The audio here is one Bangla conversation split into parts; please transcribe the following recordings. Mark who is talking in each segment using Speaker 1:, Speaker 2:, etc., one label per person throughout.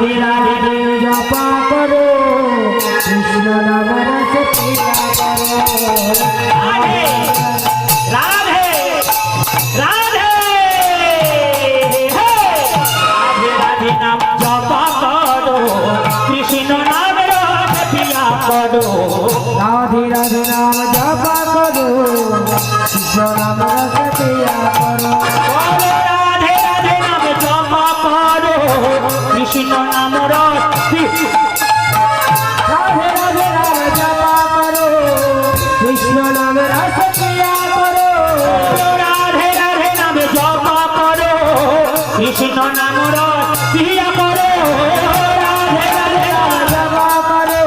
Speaker 1: राधे राधे जपा करो कृष्ण नाम रस पिया करो
Speaker 2: राधे राधे राधे राधे राधे नाम जपा करो कृष्ण नाम रस पिया करो
Speaker 1: राधे राधे नाम जपा करो कृष्ण नाम रस पिया करो
Speaker 2: राधे राधे नाम जपा करो कृष्ण नाम रस
Speaker 1: राधे राधे नाम जपा करो कृष्ण नाम रस पिया करो
Speaker 2: राधे राधे नाम जपा करो कृष्ण नाम रस पिया करो राधे राधे नाम
Speaker 1: जपा करो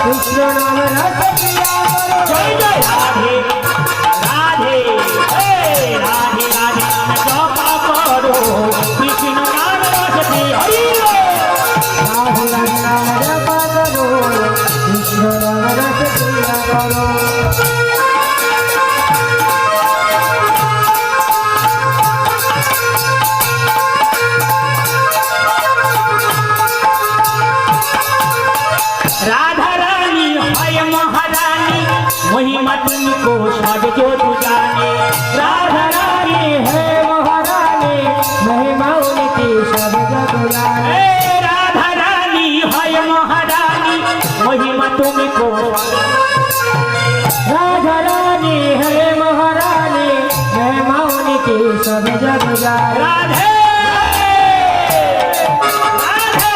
Speaker 1: कृष्ण नाम रस पिया करो
Speaker 2: जय जय राधे राधे राधे राधे नाम जपा करो कृष्ण नाम रस पिया
Speaker 1: राधे राधे नाम जपा करो कृष्ण नाम रस पिया करो
Speaker 2: राधा रानी है महारानी महिमा तुमको सब जो तू जाने राधा रानी
Speaker 1: है महारानी महिमा उनकी सब जग जाने
Speaker 2: राधा रानी है महारानी महिमा तुमको
Speaker 1: राधा रानी है महारानी महिमा उनकी सब जग जाने
Speaker 2: राधे राधे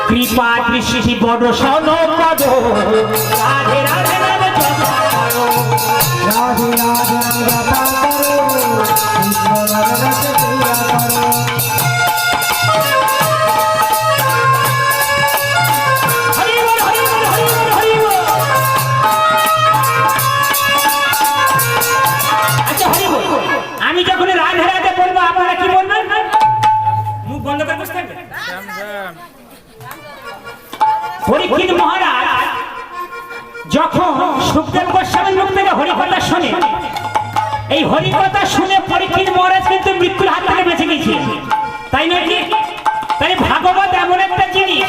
Speaker 2: कृपा दृष्टि बड़ सन पद राधे राधे नाम जपा करो
Speaker 1: राधे राधे नाम जपा करो कृष्ण नाम रस पिया करो
Speaker 2: हरि बोल हरि बोल हरि बोल हरि बोल আচ্ছা হরি বল আমি যখন রাধে রাধে বলবো আপনারা কি বলবেন মুখ বন্ধ করে বসে থাকবেন পরীক্ষিত মহারাজ যখন সুখদেব গোস্বামীর মুখ থেকে হরিকথা শুনে এই হরিকথা শুনে পরীক্ষিত মহারাজ কিন্তু মৃত্যুর হাত থেকে বেঁচে গেছিলেন তাই নয় কি তাই ভাগবত এমন একটা জিনিস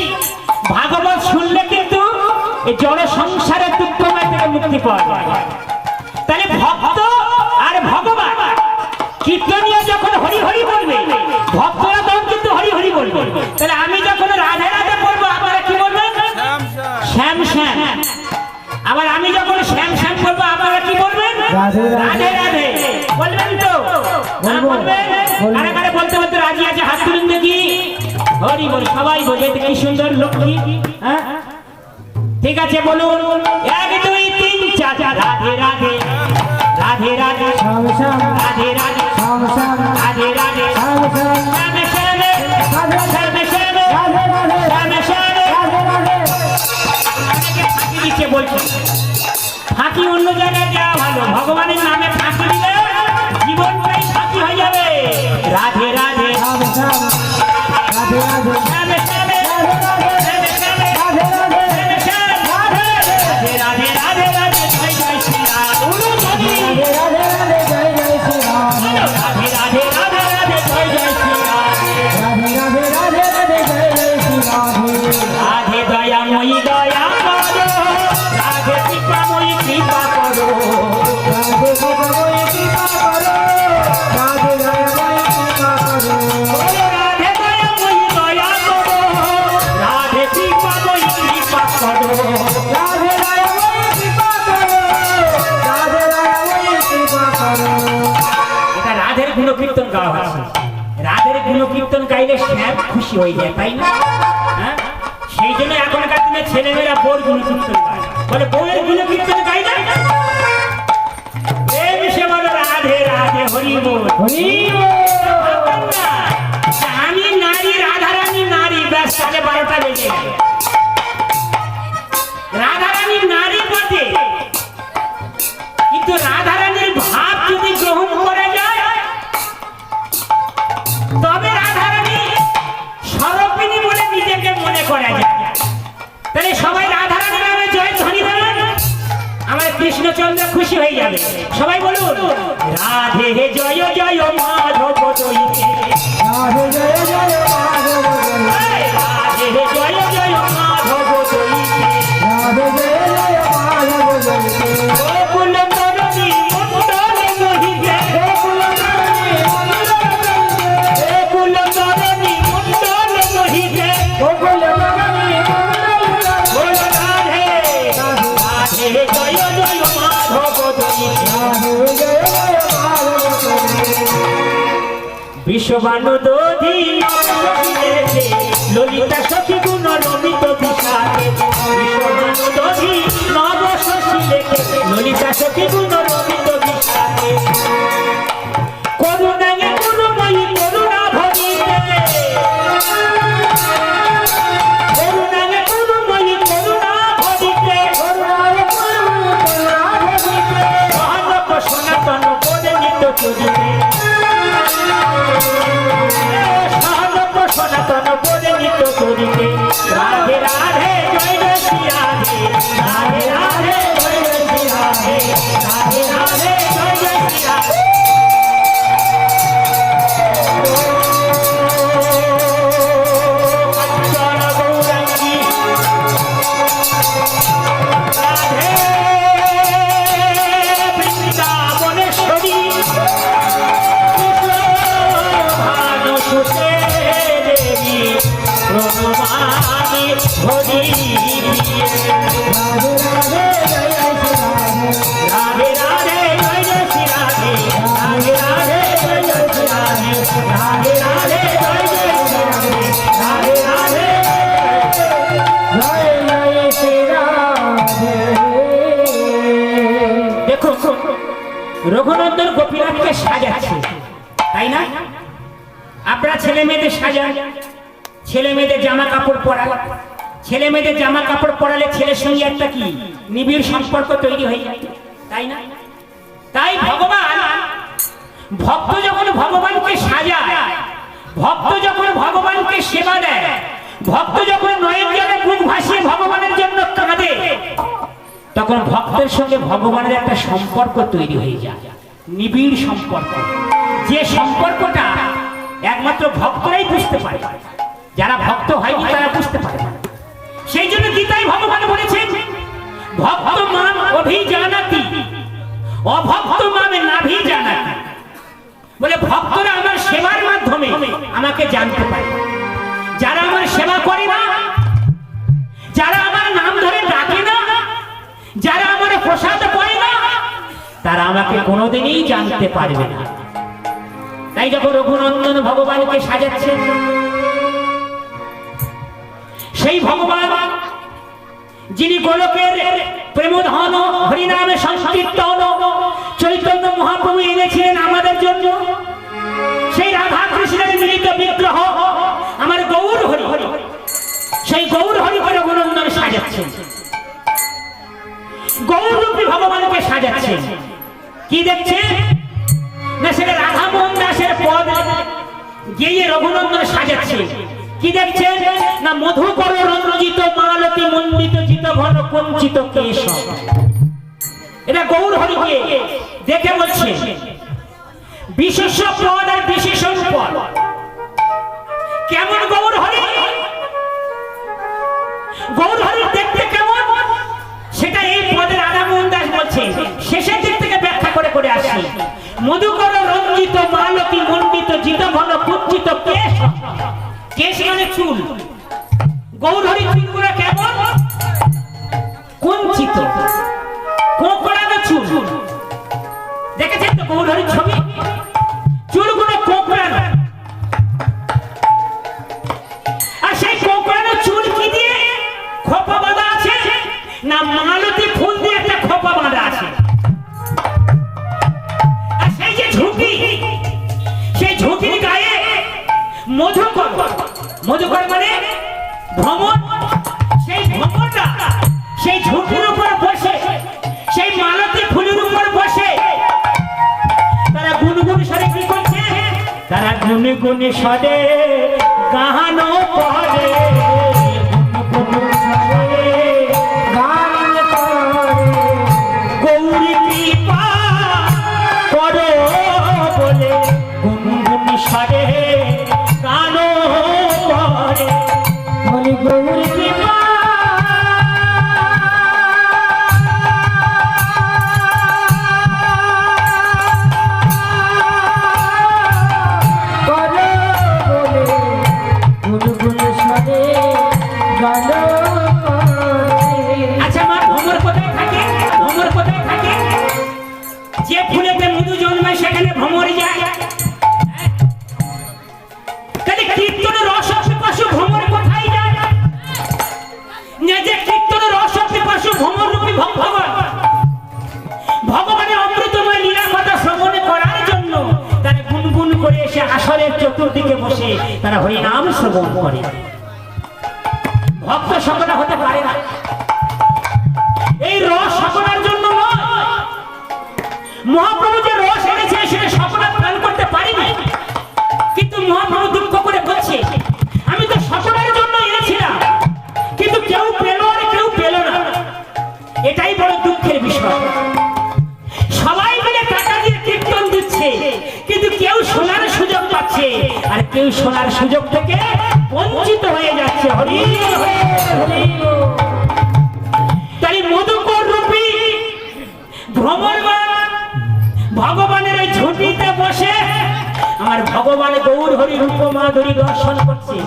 Speaker 2: ভাগবত শুনলে কিন্তু এই জড় সংসারের দুঃখময় থেকে মুক্তি পাওয়া যায় তাহলে ভক্ত আর ভগবান কীর্তনীয় যখন হরি হরি বলবে ভক্তরা তখন কিন্তু হরি হরি বলবে তাহলে আমি যখন রাধে রাধে বলবো আপনারা কি বলবেন শ্যাম শ্যাম আবার আমি যখন শ্যাম শ্যাম বলবো আপনারা কি বলবেন
Speaker 1: রাধে
Speaker 2: রাধে রাধে বলবেন তো বলবেন কারে কারে বলতে বলতে রাজি আছে হাত তুলুন দেখি হরি বল সবাই বলে কি সুন্দর লক্ষ্মী হ্যাঁ ঠিক আছে বলুন 1 2 3 4 রাধে রাধে রাধে রাধে
Speaker 1: শ্যাম শ্যাম
Speaker 2: রাধে রাধে
Speaker 1: শ্যাম শ্যাম
Speaker 2: রাধে রাধে
Speaker 1: শ্যাম শ্যাম
Speaker 2: শ্যামে শ্যামে
Speaker 1: রাধে
Speaker 2: শ্যামে শ্যামে
Speaker 1: রাধে রাধে
Speaker 2: শ্যামে শ্যামে
Speaker 1: রাধে রাধে
Speaker 2: অনেকে ফাঁকি দিচ্ছে বলছে ফাঁকি অন্য জায়গায় দেওয়া ভালো ভগবানের নামে ফাঁকি দিলে জীবনটাই ফাঁকি হয়ে যাবে রাধে রাধে
Speaker 1: শ্যাম শ্যাম রাধে রাধে
Speaker 2: শ্যামে শ্যামে
Speaker 1: রাধে রাধে
Speaker 2: শ্যামে শ্যামে
Speaker 1: রাধে রাধে
Speaker 2: শ্যামে শ্যামে রাধে রাধে রাধে রাধে জয় জয় শ্রী রাম বলুন যদি
Speaker 1: রাধে রাধে জয় জয় শ্রী রাম
Speaker 2: রাধে রাধে রাধে রাধে জয় জয় শ্রী রাম
Speaker 1: রাধে রাধে রাধে রাধে জয় জয় শ্রী রাধে
Speaker 2: রাধে দয়াময়ী দয়া করো রাধে কৃপাময়ী কৃপা করো
Speaker 1: রাধে গোবিন্দ কৃপা করো রাধে জয়ময় কৃপা করো
Speaker 2: রাধে দয়াময়ী দয়া করো রাধে কৃপাময়ী কৃপা করো
Speaker 1: রাধে জয়ময় কৃপা করো রাধে জয়ময় কৃপা করো
Speaker 2: এটা রাধের গুণকীর্তন গাওয়া হচ্ছে রাধের গুণকীর্তন গাইলে শ্যাম খুশি হয়ে যায় তাই না হ্যাঁ সেই জন্য এখনকার দিনে ছেলেমেয়েরা বোর গুণকীর্তন গায় বলে বউয়ের গুণকীর্তন গাই না প্রেম সে বলে রাধে রাধে হরি বল
Speaker 1: হরি
Speaker 2: আমি নারী রাধারানী নারী ব্যাস 12:30 বেজে গেল রাধারানী নারী বটে কিন্তু রাধারানীর ভাব যদি গ্রহণ করা যায় তবে রাধারানী স্বরূপিণী বলে নিজেকে মনে করা যায় তাহলে সবাই রাধারানী নামে জয় ধ্বনি দেবেন আমার কৃষ্ণচন্দ্র খুশি হয়ে যাবে সবাই বলুন রাধে জয় জয় মাধব জয়
Speaker 1: রাধে জয় জয় মাধব জয়
Speaker 2: বিশ্ববানু দধি ললিতা সখী গুণ রমিত বিষাদে বিশ্ববানু দধি নব শশী লেখে ললিতা সখী গুণ রমিত বিষাদে করুণাঙ্গে গুরুময়ী করুণা ভরিতে করুণাঙ্গে গুরুময়ী করুণা ভরিতে মহানব সনাতন পদে নিত্য চরিতে সনাতন পদে নিত্য চরিতে রাধে রাধে জয় জয় শ্রী রাধে রাধে রাধে জয় জয় শ্রী রাধে রাধে রাধে জয় জয় শ্রী রাধে রঘুনন্দন গোপীনাথকে সাজাচ্ছে, তাই না? আপনারা ছেলে মেয়েদের সাজান, ছেলে মেয়েদের জামা কাপড় পরান, ছেলে মেয়েদের জামা কাপড় পরালে ছেলের সঙ্গে একটা কি নিবিড় সম্পর্ক তৈরি হয়ে যায়, তাই না? তাই ভগবান ভক্ত যখন ভগবানকে সাজায়, ভক্ত যখন ভগবানকে সেবা দেয়, ভক্ত যখন নয়ন জলে বুক ভাসিয়ে ভগবানের জন্য কাঁদে, তখন ভক্তের সঙ্গে ভগবানের একটা সম্পর্ক তৈরি হয়ে যায়, নিবিড় সম্পর্ক। যে সম্পর্কটা একমাত্র ভক্তরাই বুঝতে পারে, যারা ভক্ত হয়নি তারা বুঝতে পারে না। সেই জন্য গীতায় ভগবান বলেছেন ভক্ত মাম অভিজানাতি অভক্ত মামে নাভিজানাতি। বলে ভক্তরা আমার সেবার মাধ্যমে আমাকে জানতে পারে, যারা আমার সেবা করে না, যারা আমার নাম ধরে ডাকে না, যারা আমার প্রসাদ পায় না, তারা আমাকে কোনোদিনই জানতে পারবে না। তাই যখন রঘুনন্দন ভগবানকে সাজাচ্ছেন, সেই ভগবান যিনি গোলকের প্রেমধন হরিনামে সংকীর্তন চৈতন্য মহাপ্রভু এনেছিলেন আমাদের জন্য, সেই রাধা কৃষ্ণের মিলিত বিগ্রহ আমার গৌর হরি, সেই গৌর হরিকে রঘুনন্দন সাজাচ্ছেন, গৌররূপী ভগবানকে সাজাচ্ছেন। কি দেখছে না, সেটা রাধা মোহন দাসের পদ গিয়ে রঘুনন্দন সাজাচ্ছে। কি দেখছেন না, মধুকর রঞ্জিত মালতী মন্ডিত জিত ঘন কঞ্চিত কেশব। এটা গৌর হরিকে দেখে বলছে বিশেষ পদ আর বিশেষণ পদ। কেমন গৌর হরি? গৌর হরি দেখতে কেমন সেটা এই পদে রাধা মোহন দাস বলছে, শেষের দিক থেকে ব্যাখ্যা করে করে আসি। মধুকর রঞ্জিত মালতী মন্ডিত জিত ঘন কুঞ্চিত কেশ, কেশ মানে চুল। গৌর হরি চুলগুলো কেমন? কুঞ্চিত, কোঁকড়ানো চুল। দেখেছেন তো গৌর হরির ছবি? চুলগুলো কোঁকড়ানো। আর সেই কোঁকড়ানো চুল কি দিয়ে খোপা বাঁধা আছে না, মালতী ফুল দিয়ে একটা খোপা বাঁধা আছে। আর সেই যে ঝুঁকি, সেই ঝুঁকির গায়ে মধুকর, মধুকর মানে ভ্রমর। সেই ভ্রমরটা সেই ঝুঁকির উপর বসে, সেই মালতী ফুলের উপর বসে তারা গুনগুন স্বরে কি করছে? তারা গুনগুন স্বরে গান করে, গৌরী কৃপা করো বলে গুনগুন স্বরে গান করে। বলে গৌরী কৃপা তারা হরিনাম শ্রবণ করে। ভক্ত সকলে হতে পারে না, এই রস সকলের জন্য নয়। মহাপ্রভু যে রস এনেছে সেটা সকলে প্রাণ করতে পারিনি, কিন্তু মহাপ্রভু দুঃখ করে বলছে আমি তো সকলের জন্য এনেছিলাম, কিন্তু কেউ পেল আর কেউ পেল না। এটাই বড় দুঃখের বিষয়। সবাই মিলে টাকা দিয়ে কীর্তন দিচ্ছে, কিন্তু কেউ শোনার সুযোগ পাচ্ছে আর কেউ শোনার সুযোগ থেকে বঞ্চিত হয়ে যাচ্ছে। হরি হরি। তাই মধুকর রূপী ভ্রমণবান ভগবানের ওই ঝুঁটিতে বসে আমার ভগবান গৌর হরি রূপ মাধুরী দর্শন করছে,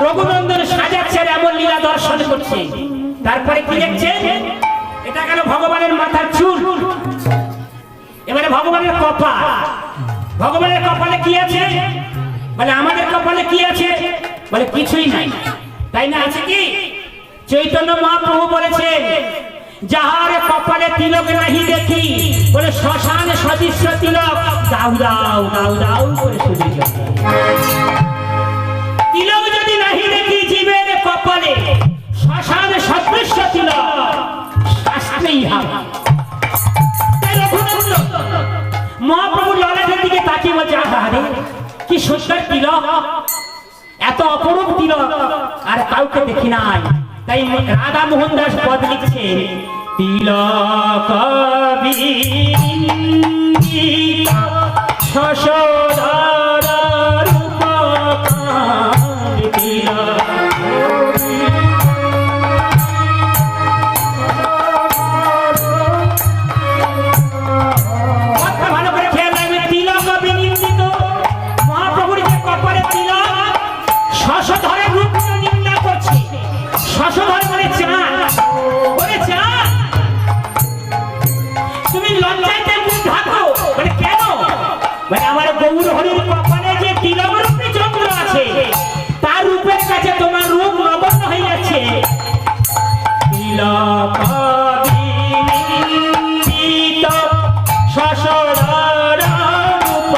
Speaker 2: রঘুনন্দন সাজাচ্ছে, এমন লীলা দর্শন করছে। তারপরে কি দেখছে? এটা কেন ভগবানের মাথার চুল, এবারে ভগবানের কপাল। ভগবানের কপালে কি আছে? বলে আমাদের কপালে কি আছে? বলে কিছুই নাই। তাই না? আছে কি? চৈতন্য মহাপ্রভু বলেছেন যাহার কপালে তিলক নাহি দেখি, বলে শ্মশান সদৃশ্য তিলক দাউ দাউ দাউ দাউ করে শুধু তিলক যদি নাহি দেখি জীবের কপালে, শ্মশান সদৃশ্য তিলক শাস্ত্রেই হবে। মহাপ্রভু ললাটের দিকে তাকিয়ে বলছে আরে কি সুন্দর তিলক, এত অপরূপ তিলক আর কাউকে দেখি নাই। তাই রাধা মোহন দাস পদ লিখছে তিলক শশধর রূপ তিলক। আমার গৌর হরির কপালে যে তিলক রূপী চন্দ্র আছে, তার রূপের কাছে তোমার রূপ নগণ্য হয়ে যাচ্ছে। তিলক শশধর রূপ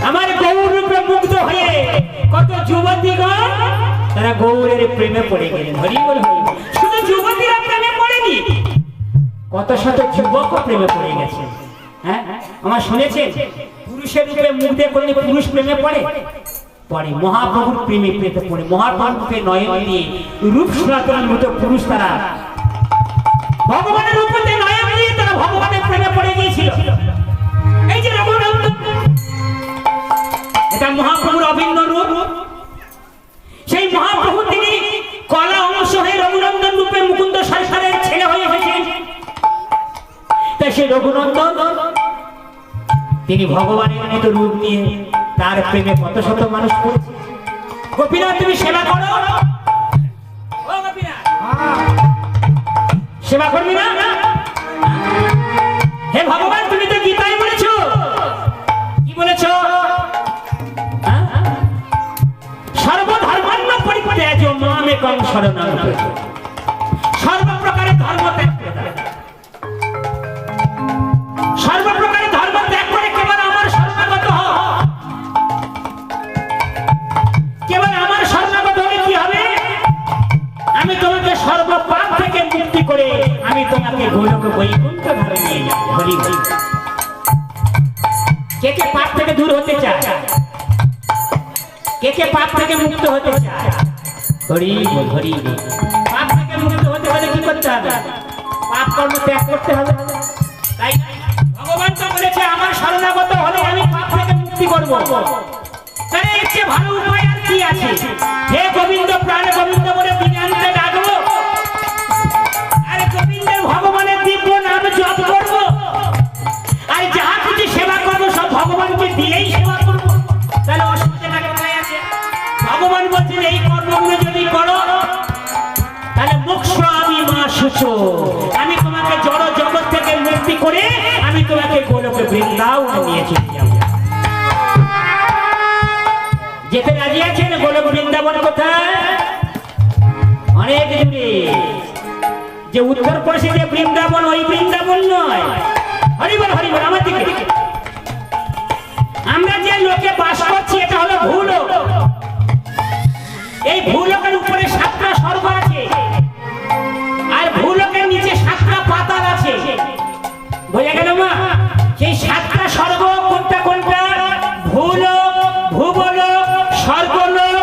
Speaker 2: আমার গৌর রূপে মুগ্ধ হয়ে কত যুবতীগণ গৌরের প্রেমে পড়ে গেলেন। হরি বল হরি বল। শুধু যুবতীরা প্রেমে পড়েনি, কত শত যুবকও প্রেমে পড়ে গেছে। হ্যাঁ, আমার শুনেছেন পুরুষের রূপে মুখ দিয়ে করলে পুরুষ প্রেমে পড়ে পড়ে মহাপ্রভুর প্রেমে পেতে পড়ে। মহাপ্রভুকে নয়ন দিয়ে রূপ সনাতনের মতো পুরুষ তারা ভগবানের রূপে নয়ন দিয়ে তারা ভগবানের প্রেমে পড়ে গিয়েছিল। এই যে রঘুনন্দন, এটা মহাপ্রভুর অভিন্ন রূপ। সেই মহাপ্রভু তিনি কলা অংশ হয়ে রঘুনন্দন রূপে মুকুন্দ সরকারের ছেলে হয়ে এসেছেন। তাই সেই রঘুনন্দন তিনি ভগবানের মতো রূপ নিয়ে তার প্রেমে কত শত মানুষ পড়েছে। গোপীনাথ তুমি সেবা করো, ও গোপীনাথ সেবা করবি না? হে ভগবান, তুমি তো গীতায় বলেছো, কি বলেছো? সর্বধর্মান্ন পরিত্যাজ্য মামেকং শরণং ব্রজ। সর্বপ্রকারের ধর্ম ত্যাগ করে দাও, সর্বপ্রকারের ধর্ম ত্যাগ করে কেবল আমার শরণাগত হও। কেবল আমার শরণাগত হলে কি হবে? আমি তোমাকে সর্বপাপ থেকে মুক্তি করে আমি তোমাকে গোলক বৈকুণ্ঠ ধারে নিয়ে যাব। হরি হরি। কে কে পাপ থেকে দূর হতে চায়? কে কে পাপ থেকে মুক্ত হতে চায়? হরি বল হরি বল। পাপ থেকে মুক্ত হতে হলে কি করতে হবে? পাপ কর্ম ত্যাগ করতে হবে। তাই ভগবান তো বলেছে আমার শরণাগত হলে আমি পাপ থেকে মুক্তি করব। তাহলে এর চেয়ে ভালো উপায় আর কি আছে? হে গোবিন্দ প্রাণে গোবিন্দ বলে বিনান্তে ডাকবো, আরে গোবিন্দের ভগবানের দিব্য নাম জপ করবো, আর যাহা কিছু সেবা করবো সব ভগবানকে দিয়েই সেবা করবো। তাহলে অসুবিধাটা কোথায় আছে? ভগবান বলছেন এই কর্মগুলো যদি করো তাহলে মোক্ষ আমি মা সুচো, আমি তোমাকে জড় জগৎ থেকে মুক্তি করে আমি তোমাকে গোলকে বৃন্দাবনে নিয়ে চলে যাব। যেতে রাজি আছেন? গোলক বৃন্দাবন কোথায়? অনেক দূরে। যে উত্তরপ্রদেশে যে বৃন্দাবন, ওই বৃন্দাবন নয়। হরিবল হরিবল। আমার দিকে আমরা যে লোকে বাস করছি এটা হলো ভূলোক। এই ভূলোকের উপরে 7টা স্বর্গ আছে, আর ভূলোকের নিচে 7টা পাতাল আছে। বোঝা গেল মা? সেই 7টা স্বর্গ কোনটা কোনটা? ভূলোক, ভূবলোক, স্বর্গলোক,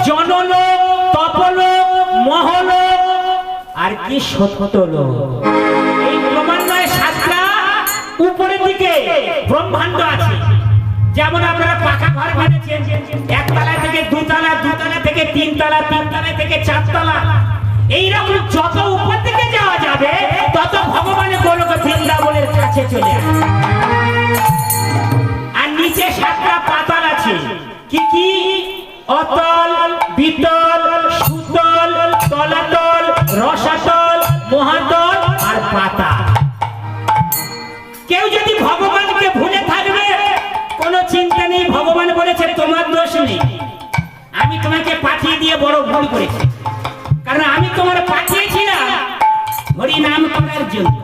Speaker 2: জনলোক, তপলোক, মহলোক, আর কি সত্যলোক। এই ক্রমান্বয়ে 7টা উপরের দিকে ব্রহ্মাণ্ড আছে। যেমন আপনারা পাকা ঘর বানিয়েছেন, 1 তলা থেকে 2 তলা, 2 তলা থেকে 3 তলা, 3 তলা থেকে 4 তলা। এইরকম যত উপর দিকে যাওয়া যাবে তত ভগবানের গোলক বৃন্দাবনের কাছে চলে আসবে। আর নিচে 7টা পাতাল আছে। কি কি? অতল, বিতল, সুতল, তলাতল, রসাতল, মহাতল আর পাতাল। কেউ যদি ভগবানকে ভুলে থাকবে কোনো চিন্তা নেই। ভগবান বলেছে তোমার দোষ নেই, আমি তোমাকে পাঠিয়ে দিয়ে বড় ভুল করেছি। কারণ আমি তোমার পাঠিয়েছিলাম হরি নাম করার জন্য।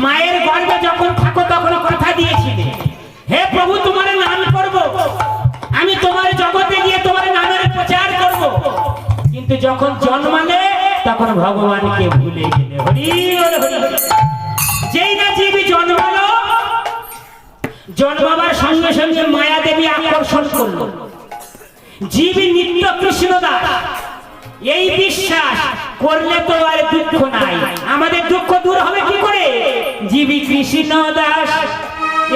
Speaker 2: মায়ের গর্ভে যখন থাকো তখন কথা দিয়েছিলে, হে প্রভু তোমার নাম করব, আমি তোমার জগতে গিয়ে তোমার নামের প্রচার করব। কিন্তু যখন জন্মালে তখন ভগবানকে ভুলে গেলে। হরি হরি। যেই না জীবী জন্মালো, জন্মাবার সঙ্গে সঙ্গে মায়া দেবী আকর্ষণ করলো। জীবী নিত্য কৃষ্ণ দাস, এই বিশ্বাস করলে তো আর দুঃখ নাই। আমাদের দুঃখ দূর হবে কি করে? জীবী কৃষ্ণ দাস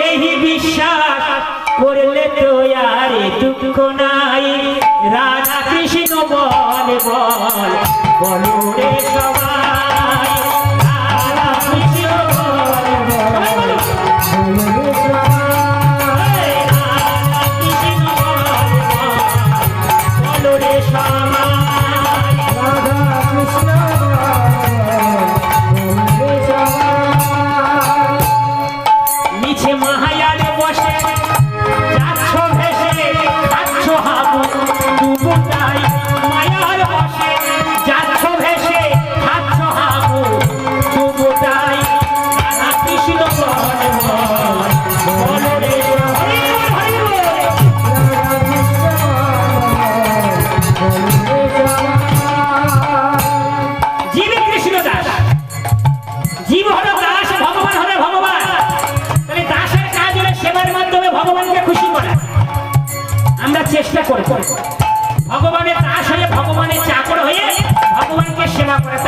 Speaker 2: এই বিশ্বাস করলে তো আর দুঃখ নাই। রাধা কৃষ্ণ বল বল বলো রে সবাই, রাধা কৃষ্ণ বল বল মায়ার বসে যাচ্ছ ভেসে খাচ্ছ চেষ্টা করব ভগবানের দাস হয়ে ভগবানের চাকর হয়ে ভগবানকে সেবা করার